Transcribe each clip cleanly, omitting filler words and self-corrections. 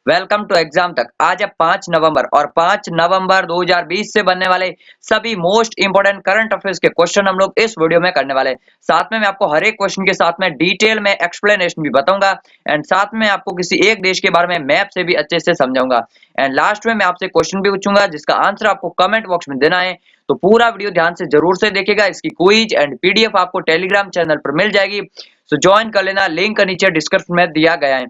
Welcome to exam तक। आज है 5 नवंबर और 5 नवंबर 2020 से बनने वाले सभी मोस्ट इंपोर्टेंट करंट अफेयर्स के क्वेश्चन हम लोग इस वीडियो में करने वाले हैं। साथ में मैं आपको हर एक क्वेश्चन के साथ में डिटेल में एक्सप्लेनेशन भी बताऊंगा एंड साथ में आपको किसी एक देश के बारे में मैप से भी अच्छे से समझाऊंगा एंड लास्ट में मैं आपसे क्वेश्चन भी पूछूंगा जिसका आंसर आपको कमेंट बॉक्स में देना है। तो पूरा वीडियो ध्यान से जरूर से देखिएगा। इसकी क्विज एंड पीडीएफ आपको टेलीग्राम चैनल पर मिल जाएगी, सो ज्वाइन कर लेना। लिंक नीचे डिस्क्रिप्शन में दिया गया है।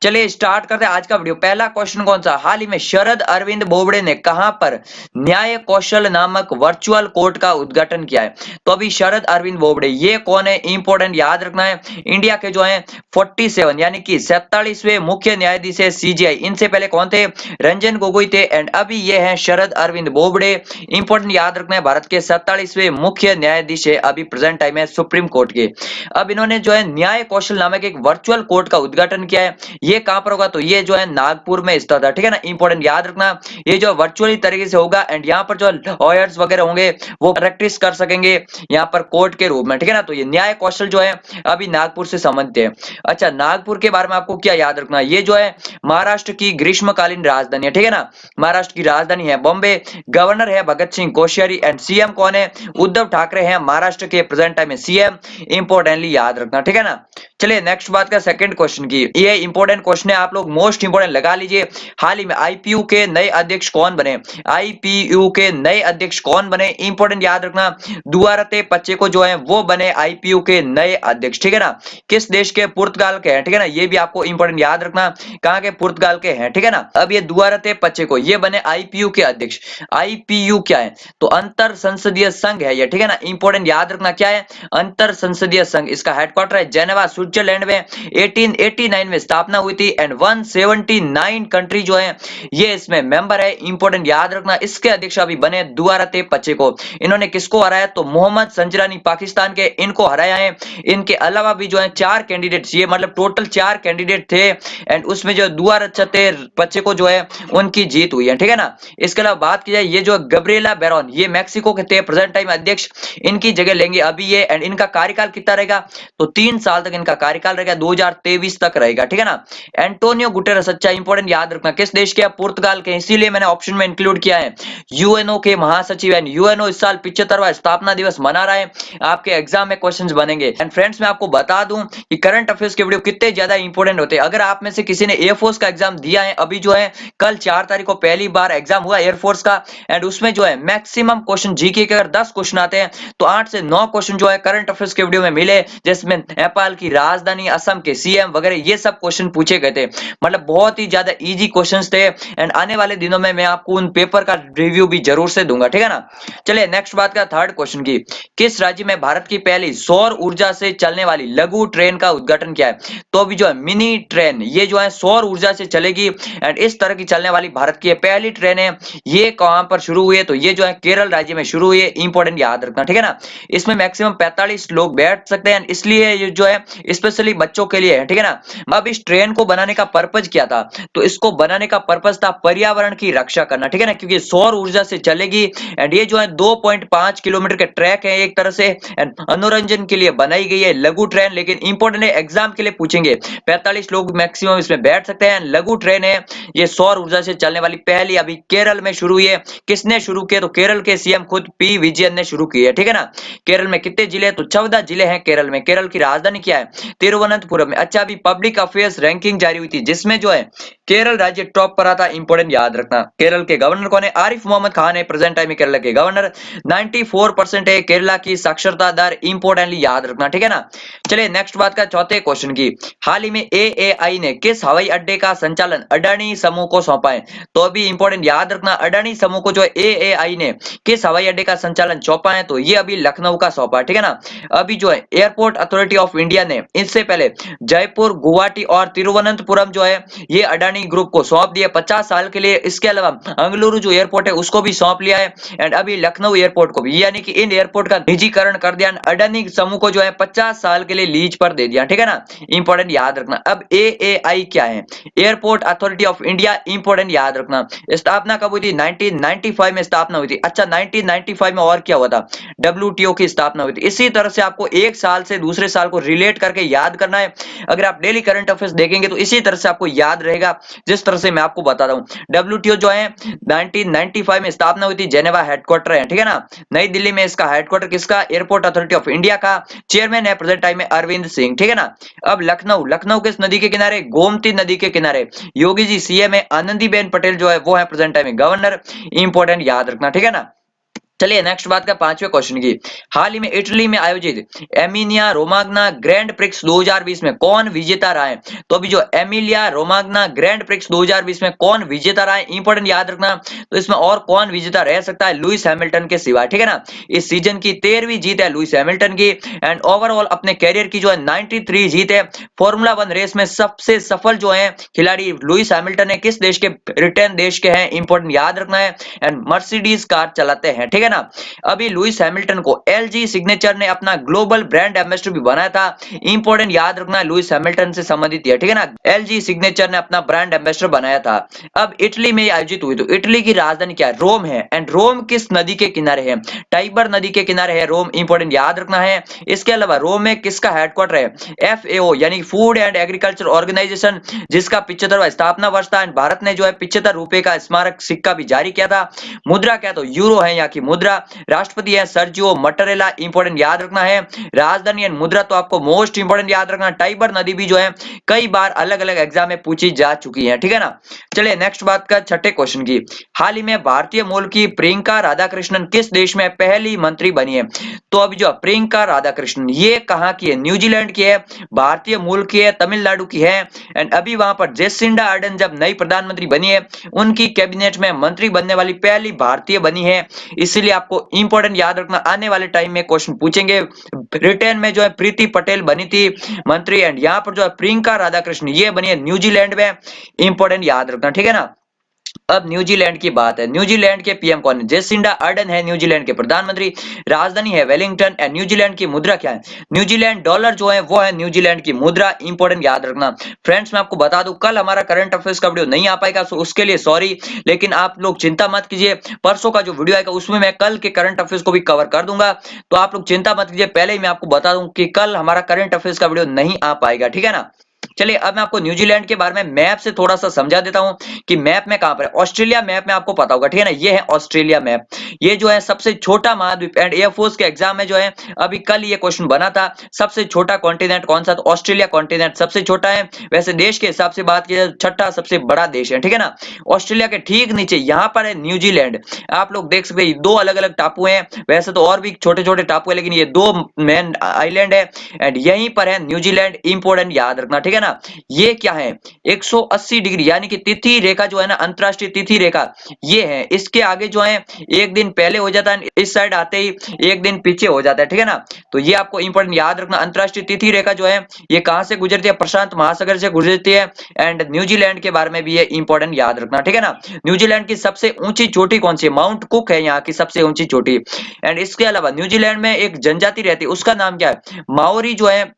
चलिए स्टार्ट करते हैं आज का वीडियो। पहला क्वेश्चन कौन सा, हाल ही में शरद अरविंद बोबड़े ने कहां पर न्याय कौशल नामक वर्चुअल कोर्ट का उद्घाटन किया है? तो अभी शरद अरविंद बोबड़े ये कौन है, इंपॉर्टेंट याद रखना है। इंडिया के जो है 47 यानी कि 47वें मुख्य न्यायाधीश है सीजेआई। इनसे पहले कौन थे, रंजन गोगोई थे एंड अभी ये है शरद अरविंद बोबड़े। इंपॉर्टेंट याद रखना है, भारत के 47वें मुख्य न्यायाधीश है अभी प्रेजेंट टाइम है सुप्रीम कोर्ट के। अब इन्होंने जो है न्याय कौशल नामक एक वर्चुअल कोर्ट का उद्घाटन किया है। ये कहां पर होगा, तो ये जो है नागपुर में स्थित है, ठीक है ना। इंपॉर्टेंट याद रखना, ये जो वर्चुअली तरीके से होगा एंड यहाँ पर जो लॉयर्स वगैरह होंगे वो प्रैक्टिस कर सकेंगे यहाँ पर कोर्ट के रूप में, ठीक है ना। तो ये न्याय कौशल जो है अभी नागपुर से संबंधित है। अच्छा, नागपुर के बारे में आपको क्या याद रखना है, ये जो है महाराष्ट्र की ग्रीष्मकालीन राजधानी है, ठीक है ना। महाराष्ट्र की राजधानी है बॉम्बे। गवर्नर है भगत सिंह कोश्यारी एंड सीएम कौन है, उद्धव ठाकरे हैं महाराष्ट्र के प्रेजेंट टाइम में सीएम। इंपॉर्टेंटली याद रखना, ठीक है ना। चलिए नेक्स्ट बात का सेकंड क्वेश्चन की, ये इंपॉर्टेंट क्वेश्चन है, आप लोग मोस्ट इंपोर्टेंट लगा लीजिए। हाल ही में आईपीयू के नए अध्यक्ष कौन बने, आईपीयू के नए अध्यक्ष कौन बने, इंपॉर्टेंट याद रखना। दुआरते पचेको जो है वो बने आईपीयू के नए अध्यक्ष, ठीक है ना। किस देश के, पुर्तगाल के हैं, ठीक है ना। ये भी आपको इंपॉर्टेंट याद रखना, कहां के, पुर्तगाल के हैं, ठीक है ना। अब ये दुआरते पचेको ये बने आईपीयू के अध्यक्ष। आईपीयू क्या है, तो अंतर संसदीय संघ है ये, ठीक है ना। इंपॉर्टेंट याद रखना क्या है, अंतर संसदीय संघ। इसका हेडक्वार्टर है जेनेवा स्विट्जरलैंड में। 1889 में स्थापना हुई थी एंड 179 कंट्री जो है ये इसमें मेंबर है। इंपॉर्टेंट याद रखना, इसके अध्यक्ष अभी बने दुआरते पचेको। इन्होंने किसको हराया, तो मोहम्मद संजरानी पाकिस्तान के, इनको हराया है। इनके अलावा भी जो है 4 कैंडिडेट्स, ये मतलब टोटल 4 कैंडिडेट थे एंड उसमें जो दुआरते पचेको जो है उनकी जीत हुई है, ठीक है ना। इसके अलावा बात की जाए, ये जो गब्रिएला बैरोन ये मैक्सिको के थे प्रेजेंट टाइम अध्यक्ष, इनकी जगह लेंगे अभी ये एंड इनका कार्यकाल कितना रहेगा, तो 3 साल तक इनका कार्यकाल रहेगा, 2023 तक रहेगा, ठीक है ना। एंटोनियो गुटेरेस, अच्छा इंपॉर्टेंट याद रखना, किस देश के, पुर्तगाल के, इसीलिए मैंने ऑप्शन में इंक्लूड किया है। यूएनओ के महासचिव एंड यूएनओ इस साल 75वां स्थापना दिवस मना रहा है। आपके एग्जाम में क्वेश्चंस बनेंगे एंड फ्रेंड्स मैं आपको बता दूं कि करंट अफेयर्स के वीडियो कितने ज्यादा इंपॉर्टेंट होते हैं। अगर आप में से किसी ने एयरफोर्स का एग्जाम दिया है, अभी जो है कल 4 तारीख को पहली बार एग्जाम हुआ एयरफोर्स का एंड उसमें जो है मैक्सिमम क्वेश्चन जीके के अगर 10 क्वेश्चन आते हैं तो 8 से 9 क्वेश्चन जो है करंट अफेयर्स के वीडियो में मिले, जिसमें नेपाल की राजधानी, असम के सीएम वगैरह ये सब क्वेश्चन पूछे गए थे। मतलब बहुत ही ज्यादा इजी क्वेश्चंस थे एंड आने वाले दिनों में मैं आपको उन पेपर का रिव्यू भी जरूर से दूंगा, ठीक है ना। चलिए नेक्स्ट बात का थर्ड क्वेश्चन की, किस राज्य में भारत की पहली सौर ऊर्जा से चलने वाली लघु ट्रेन का उद्घाटन किया है? तो अभी जो है मिनी ट्रेन ये जो है सौर ऊर्जा से चलेगी एंड इस तरह की चलने वाली भारत की पहली ट्रेन है। ये कहां पर शुरू हुई है, तो ये जो है केरल राज्य में शुरू हुई है। इंपॉर्टेंट याद रखना, ठीक है ना। इसमें मैक्सिमम 45 लोग बैठ सकते हैं, इसलिए ये जो है स्पेशली बच्चों के लिए है, ठीक है ना। अब इस ट्रेन को बनाने का पर्पज क्या था, तो इसको बनाने का पर्पज था पर्यावरण की रक्षा करना, ठीक है ना, क्योंकि सौर ऊर्जा से चलेगी एंड ये जो है 2.5 किलोमीटर के ट्रैक है एक तरह से एंड मनोरंजन के लिए बनाई गई है लघु ट्रेन। लेकिन इंपॉर्टेंट है, एग्जाम के लिए पूछेंगे, 45 लोग मैक्सिमम इसमें बैठ सकते हैं। लघु ट्रेन है ये सौर ऊर्जा से चलने वाली, पहली अभी केरल में शुरू हुई है। किसने शुरू किया, तो केरल के सीएम खुद पी विजयन ने शुरू की है, ठीक है ना। केरल में कितने जिले, तो 14 जिले हैं केरल में। केरल की राजधानी क्या है, तिरुवनंतपुरम में। अच्छा, अभी पब्लिक अफेयर्स रैंकिंग जारी हुई थी जिसमें जो है केरल राज्य टॉप पर आता। इंपॉर्टेंट याद रखना, केरल के गवर्नर कौन है, आरिफ मोहम्मद खान है प्रेजेंट टाइम में केरल के गवर्नर। 94% है केरला की साक्षरता दर। इंपॉर्टेंटली याद रखना, ठीक है ना। चलिए नेक्स्ट बात का चौथे क्वेश्चन की, हाल ही में एएआई ने किस हवाई अड्डे का संचालन अडानी समूह को सौंपा है? तो अभी इंपॉर्टेंट याद रखना, अडानी समूह को जो है एएआई ने किस हवाई अड्डे का संचालन सौंपा है, तो ये अभी लखनऊ का सौंपा है, ठीक है ना। अभी जो है एयरपोर्ट अथॉरिटी ऑफ इंडिया ने इससे पहले जयपुर, गुवाहाटी और तिरुवनंतपुरम जो है ये अडानी ग्रुप को सौंप दिया 50 साल के लिए। इसके अलावा अंगलुरु जो एयरपोर्ट है उसको भी सौंप लिया है एंड अभी लखनऊ एयरपोर्ट को भी, यानी कि इन एयरपोर्ट का निजीकरण कर दिया। अडानी समूह को जो है 50 साल के लिए लीज पर दे दिया, ठीक है ना। इंपॉर्टेंट याद रखना। अब एएआई क्या है, airport authority of India. Important याद रखना, स्थापना कब हुई थी, 1995 में स्थापना हुई थी। अच्छा, 1995 में और क्या हुआ था, डब्ल्यूटीओ की स्थापना हुई थी। इसी तरह से आपको एक साल से दूसरे साल को रिलेट करके याद करना है। अगर आप डेली करंट अफेयर्स देखेंगे लेंगे तो इसी तरह से आपको याद रहेगा जिस तरह से मैं आपको बता रहा हूँ। WTO जो है 1995 में स्थापना हुई थी, जेनेवा हेडक्वार्टर है, ठीक है ना। नई दिल्ली में इसका हेडक्वार्टर किसका, एयरपोर्ट अथॉरिटी ऑफ इंडिया का। चेयरमैन है प्रेजेंट टाइम में अरविंद सिंह, ठीक है ना। अब लखनऊ, लखनऊ किस नदी के किनारे, गोमती नदी के किनारे। योगी जी सीएम है, आनंदीबेन पटेल जो है वो है प्रेजेंट टाइम में गवर्नर। इंपॉर्टेंट याद रखना, ठीक है ना। चलिए नेक्स्ट बात का पांचवें क्वेश्चन की। हाल ही में इटली में आयोजित एमिलिया रोमाग्ना ग्रैंड प्रिक्स 2020 में कौन विजेता रहा है। तो अभी जो एमिलिया रोमाग्ना ग्रैंड प्रिक्स 2020 में कौन विजेता रहा है, इंपॉर्टेंट याद रखना। तो इसमें और कौन विजेता रह सकता है, लुइस हैमिल्टन के सिवा, ठीक है ना। इस सीजन की 13वीं जीत है लुइस हैमिल्टन की। एंड ओवरऑल अपने कैरियर की जो है 93 जीत है। फॉर्मूला 1 रेस में सबसे सफल जो है खिलाड़ी लुइस हैमिल्टन है। किस देश के, ब्रिटेन देश के हैं, इंपॉर्टेंट याद रखना है। एंड मर्सिडीज कार चलाते हैं, ठीक है ना। अभी लुइस हैमिल्टन को LG सिग्नेचर ने अपना ग्लोबल ब्रांड एम्बेसडर भी बनाया था। इंपॉर्टेंट याद रखना है, लुइस हैमिल्टन से संबंधित है, ठीक है ना। LG सिग्नेचर ने अपना ब्रांड एम्बेसडर बनाया था। अब इटली में आयोजित हुई, तो इटली की राजधानी क्या है, रोम है। एंड रोम किस नदी के किनारे है, टाइबर नदी के किनारे है रोम, इंपॉर्टेंट याद रखना है। इसके अलावा रोम में किसका हेडक्वार्टर है, FAO यानी फूड एंड एग्रीकल्चर ऑर्गेनाइजेशन, जिसका 75वां स्थापना वर्ष था। भारत ने जो है 75 रुपए का स्मारक सिक्का भी जारी किया था। मुद्रा क्या, तो यूरो है यहाँ की मुद्रा। राष्ट्रपति है सर्जियो मटरेला, इंपॉर्टेंट याद रखना है। राजधानी एंड मुद्रा तो आपको मोस्ट इंपॉर्टेंट याद रखना। टाइबर नदी भी जो है कई बार अलग अलग एग्जाम में पूछी जा चुकी है, ठीक है ना। चलिए नेक्स्ट बात का छठे क्वेश्चन की। हाल ही में भारतीय मूल की प्रियंका राधाकृष्णन किस देश में पहली मंत्री बनी है। तो अभी जो प्रियंका राधाकृष्णन ये कहाँ की है, न्यूजीलैंड की है। भारतीय मूल की है, तमिलनाडु की है। एंड अभी वहां पर जेसिंडा आर्डन जब नई प्रधानमंत्री बनी है, उनकी कैबिनेट में मंत्री बनने वाली पहली भारतीय बनी है। इसीलिए आपको इंपॉर्टेंट याद रखना, आने वाले टाइम में क्वेश्चन पूछेंगे। ब्रिटेन में जो है प्रीति पटेल बनी थी मंत्री, एंड यहाँ पर जो है प्रियंका राधाकृष्णन ये बनी है न्यूजीलैंड में। इंपॉर्टेंट याद रखना, ठीक है ना। अब न्यूजीलैंड की बात है। न्यूजीलैंड के पीएम कौन है, जेसिंडा आर्डन है न्यूजीलैंड के प्रधानमंत्री। राजधानी है वेलिंगटन। एंड न्यूजीलैंड की मुद्रा क्या है, न्यूजीलैंड डॉलर जो है वो है न्यूजीलैंड की मुद्रा। इंपॉर्टेंट याद रखना। फ्रेंड्स मैं आपको बता दूं, कल हमारा करंट अफेयर्स का वीडियो नहीं आ पाएगा, सो उसके लिए सॉरी, लेकिन आप लोग चिंता मत कीजिए। परसों का जो वीडियो आएगा उसमें मैं कल के करंट अफेयर्स को भी कवर कर दूंगा, तो आप लोग चिंता मत कीजिए। पहले ही मैं आपको बता दूं कि कल हमारा करंट अफेयर्स का वीडियो नहीं आ पाएगा, ठीक है ना। चलिए अब मैं आपको न्यूजीलैंड के बारे में मैप से थोड़ा सा समझा देता हूं कि मैप में कहां पर है। ऑस्ट्रेलिया मैप में आपको पता होगा, ठीक है ना, ये है ऑस्ट्रेलिया मैप। ये जो है सबसे छोटा महाद्वीप। एंड एयरफोर्स के एग्जाम में जो है अभी कल ये क्वेश्चन बना था, सबसे छोटा कॉन्टिनेंट कौन सा, तो ऑस्ट्रेलिया कॉन्टिनेंट सबसे छोटा है। वैसे देश के हिसाब से बात की जाए छठा सबसे बड़ा देश है, ठीक है ना। ऑस्ट्रेलिया के ठीक नीचे यहाँ पर है न्यूजीलैंड। आप लोग देख सकते हैं दो अलग अलग टापू हैं, वैसे तो और भी छोटे छोटे टापू है, लेकिन ये दो मेन आइलैंड है। एंड यहीं पर है न्यूजीलैंड, इंपॉर्टेंट याद रखना, ठीक है ना। ये क्या है, 180 डिग्री यानी कि तिथि रेखा जो है ना, अंतरराष्ट्रीय तिथि रेखा ये है। इसके आगे जो है एक दिन पहले हो जाता है, इस साइड आते ही एक दिन पीछे हो जाता है, ठीक है ना। तो ये आपको इंपॉर्टेंट याद रखना। अंतरराष्ट्रीय तिथि रेखा जो है ये कहां से गुजरती है, प्रशांत महासागर से गुजरती है। एंड न्यूजीलैंड के बारे में भी ये इंपॉर्टेंट याद रखना, ठीक है ना। न्यूजीलैंड की सबसे ऊंची चोटी कौन सी है, माउंट कुक है यहाँ की सबसे ऊंची चोटी। एंड इसके अलावा न्यूजीलैंड में एक जनजाति रहती है, उसका नाम क्या है, माओरी जो है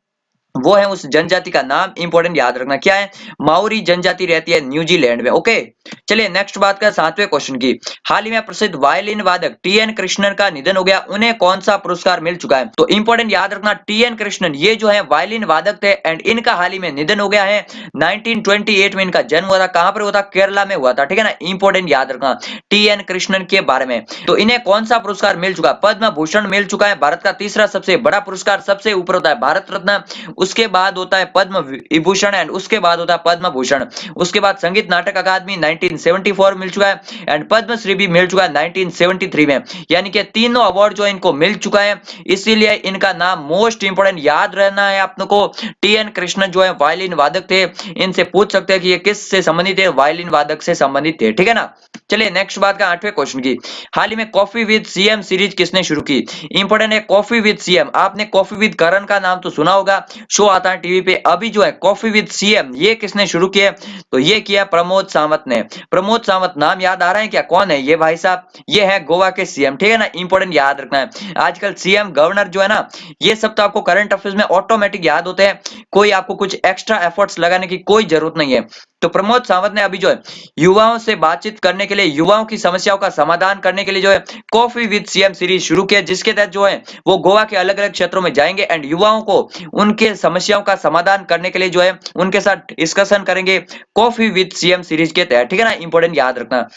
वो है उस जनजाति का नाम। इंपॉर्टेंट याद रखना क्या है, माओरी जनजाति रहती है न्यूजीलैंड में, ओके। चलिए नेक्स्ट बात का सातवें क्वेश्चन की। हाल ही में प्रसिद्ध वायलिन वादक TN कृष्णन का निधन हो गया, उन्हें कौन सा पुरस्कार मिल चुका है। तो इंपॉर्टेंट याद रखना, TN कृष्णन ये जो है वायलिन वादक थे, एंड इनका हाल ही में निधन हो गया है। 1928 में इनका जन्म हुआ था, कहां पर हुआ था, केरला में हुआ था, ठीक है ना। इंपॉर्टेंट याद रखना TN कृष्णन के बारे में। तो इन्हें कौन सा पुरस्कार मिल चुका है, पद्म भूषण मिल चुका है, भारत का तीसरा सबसे बड़ा पुरस्कार। सबसे ऊपर होता है भारत रत्न, उसके बाद होता है पद्म विभूषण, एंड उसके बाद होता है पद्म भूषण। उसके बाद संगीत नाटक अकादमी 1974 मिल चुका है, एंड पद्मश्री भी मिल चुका है 1973 में। यानी कि तीनों अवार्ड जो इनको मिल चुका है, इसीलिए इनका नाम मोस्ट इंपोर्टेंट याद रहना है आपको। TN कृष्णन जो है वायलिन वादक थे, इनसे पूछ सकते हैं कि ये किस से संबंधित है, वायलिन वादक से संबंधित थे, ठीक है ना। चलिए नेक्स्ट बात का आठवें क्वेश्चन की। हाल ही में कॉफी विद CM सीरीज किसने शुरू की। इंपॉर्टेंट है कॉफी विद CM, आपने कॉफी विद करण का नाम तो सुना होगा, शो आता है टीवी पे। अभी जो है कॉफी विद CM ये किसने शुरू किया, तो ये किया प्रमोद सावंत ने। प्रमोद सावंत नाम याद आ रहा है क्या, कौन है ये भाई साहब, ये है गोवा के CM, ठीक है ना। इंपॉर्टेंट याद रखना है, आजकल CM गवर्नर जो है ना, ये सब तो आपको करंट अफेयर्स में ऑटोमेटिक याद होते हैं, कोई आपको कुछ एक्स्ट्रा एफर्ट्स लगाने की कोई जरूरत नहीं है। तो प्रमोद सावंत ने अभी जो है युवाओं से बातचीत करने के लिए, युवाओं की समस्याओं का समाधान करने के लिए जो है कॉफी विद CM सीरीज शुरू किया, जिसके तहत जो है वो गोवा के अलग अलग क्षेत्रों में जाएंगे, एंड युवाओं को उनके समस्याओं का समाधान करने के लिए जो है उनके साथ डिस्कशन करेंगे कॉफी विद सीएम सीरीज के तहत, ठीक है ना, इंपॉर्टेंट याद रखना।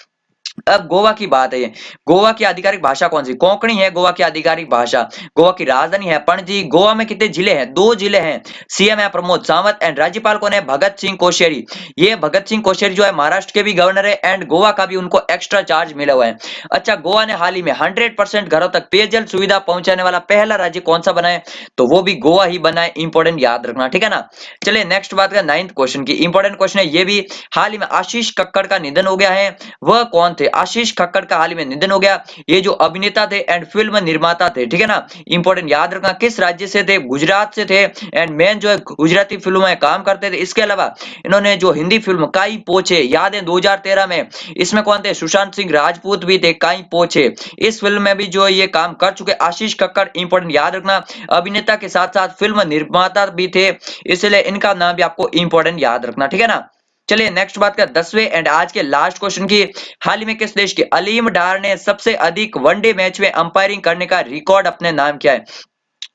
अब गोवा की बात है। गोवा की आधिकारिक भाषा कौन सी? कोंकणी है गोवा की आधिकारिक भाषा। गोवा की राजधानी है पणजी। गोवा में कितने जिले हैं? 2 जिले हैं। सीएम है प्रमोद सावंत एंड राज्यपाल कौन है? भगत सिंह कोश्यारी। ये भगत सिंह कोश्यारी जो है महाराष्ट्र के भी गवर्नर है एंड गोवा का भी उनको एक्स्ट्रा चार्ज मिला हुआ है। अच्छा, गोवा ने हाल ही में 100% घरों तक पेयजल सुविधा पहुंचाने वाला पहला राज्य कौन सा बना है? तो वो भी गोवा ही बना है। इंपॉर्टेंट याद रखना, ठीक है ना। चलिए नेक्स्ट बात करें 9th क्वेश्चन की। इंपॉर्टेंट क्वेश्चन है ये भी। हाल ही में आशीष कक्कड़ का निधन हो गया है। वह कौन थे? आशीष कक्कड़ का हाल ही में निधन हो गया। ये जो अभिनेता थे एंड फिल्म निर्माता थे, ठीक है ना। इंपॉर्टेंट याद रखना, किस राज्य से थे? गुजरात से थे एंड मेन जो है गुजराती फिल्मों में काम करते थे। इसके अलावा इन्होंने जो हिंदी फिल्म काई पोछे याद है 2013 में, इसमें कौन थे? सुशांत सिंह राजपूत भी थे। काई पोछे इस फिल्म में भी जो ये काम कर चुके आशीष कक्कड़। इंपॉर्टेंट याद रखना, अभिनेता के साथ साथ फिल्म निर्माता भी थे, इसलिए इनका नाम भी आपको इंपॉर्टेंट याद रखना, ठीक है ना। चलिए नेक्स्ट बात का 10वें एंड आज के लास्ट क्वेश्चन की। हाल ही में किस देश के अलीम डार ने सबसे अधिक वनडे मैच में अंपायरिंग करने का रिकॉर्ड अपने नाम किया है?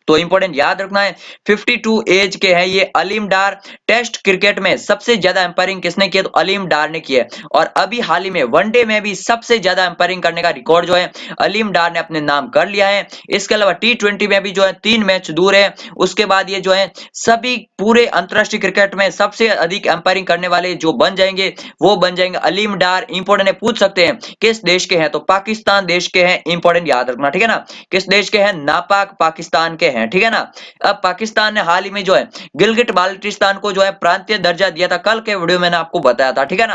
तो इंपॉर्टेंट याद रखना है 52 एज के हैं ये अलीम डार। टेस्ट क्रिकेट में सबसे ज्यादा अंपायरिंग किसने किया? तो अलीम डार ने किया है। और अभी हाल ही में वनडे में भी सबसे ज्यादा अंपायरिंग करने का रिकॉर्ड जो है अलीम डार ने अपने नाम कर लिया है। इसके अलावा T20 में भी जो है 3 मैच दूर है। उसके बाद ये जो है सभी पूरे अंतरराष्ट्रीय क्रिकेट में सबसे अधिक अंपायरिंग करने वाले जो बन जाएंगे वो बन जाएंगे अलीम डार। इंपॉर्टेंट है, पूछ सकते हैं किस देश के हैं? तो पाकिस्तान देश के हैं। इंपॉर्टेंट याद रखना, ठीक है ना। किस देश के हैं? नापाक पाकिस्तान के हैं, ठीक है ना। अब पाकिस्तान ने हाल ही में जो है गिलगिट बाल्टिस्तान को जो है प्रांतीय दर्जा दिया था। कल के वीडियो मैंने आपको बताया था, ठीक है ना।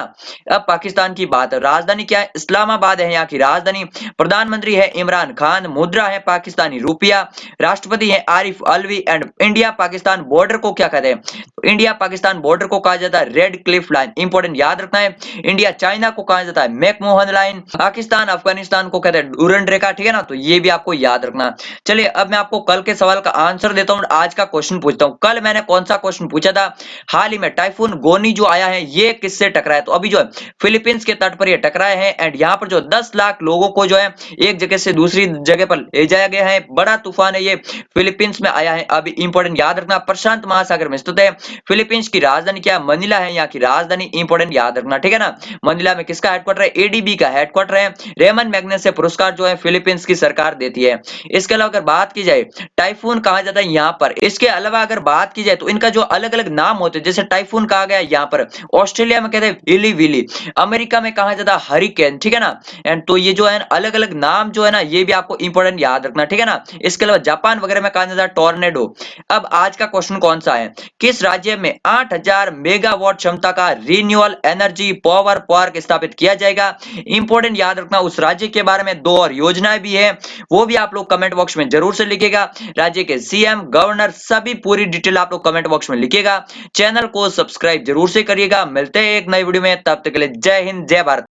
अब पाकिस्तान की बात है, राजधानी क्या है? इस्लामाबाद है यहाँ की राजधानी। प्रधानमंत्री है इमरान खान। मुद्रा है पाकिस्तानी रुपया। राष्ट्रपति है Arif Alvi and India Pakistan border को क्या कहते हैं? तो इंडिया पाकिस्तान बॉर्डर को कहा जाता है रेड क्लिफ लाइन। इंपॉर्टेंट याद रखना है, इंडिया चाइना को कहा जाता है मैकमोहन लाइन। पाकिस्तान अफगानिस्तान को कहते हैं डूरंड रेखा, ठीक है ना। तो ये भी आपको याद रखना। चलिए अब मैं आपको कल के सवाल का आंसर देता हूं, आज का क्वेश्चन पूछता हूं। कल मैंने कौन सा क्वेश्चन पूछा था? हाल ही में टाइफून गोनी जो आया है ये किससे टकराया? तो अभी जो है फिलीपींस के तट पर ये टकराए हैं एंड यहाँ पर जो 10 लाख लोगों को जो है एक जगह से दूसरी जगह पर ले जाया गया है। बड़ा तूफान है ये, फिलीपींस में आया है। अभी इंपॉर्टेंट याद रखना, प्रशांत महासागर में स्थित है। फिलीपींस की राजधानी क्या है? मनीला है यहाँ की राजधानी। इंपॉर्टेंट याद रखना, ठीक है ना। मनीला में किसका हेडक्वार्टर है? एडीबी का हेडक्वार्टर है। रेमन मैग्नेसे पुरस्कार जो है फिलीपींस की सरकार देती है। इसके अलावा अगर बात की जाए टाइफून कहा जाता है यहाँ पर। इसके अलावा अगर बात की जाए तो इनका जो अलग अलग नाम होते हैं, जैसे टाइफून कहा गया यहाँ पर, ऑस्ट्रेलिया में कहते हैं विली विली, अमेरिका में कहा जाता है हरिकेन, ठीक है ना। एंड तो ये जो है अलग अलग नाम जो है ना ये भी आपको इंपॉर्टेंट याद रखना, ठीक है ना। इसके अलावा जापान वगैरह में कहा जाता है टोर्नेडो। अब आज का क्वेश्चन कौन सा है? किस राज्य में 8000 मेगावाट क्षमता का रिन्यूएबल एनर्जी पावर पार्क स्थापित किया जाएगा? इंपॉर्टेंट याद रखना, उस राज्य के बारे में 2 और योजनाएं भी है, वो भी आप लोग कमेंट बॉक्स में जरूर से लिखिएगा। राज्य के सीएम गवर्नर सभी पूरी डिटेल आप लोग कमेंट बॉक्स में लिखिएगा। चैनल को सब्सक्राइब जरूर से करिएगा। मिलते हैं एक नई वीडियो में, तब तक के लिए जय हिंद जय भारत।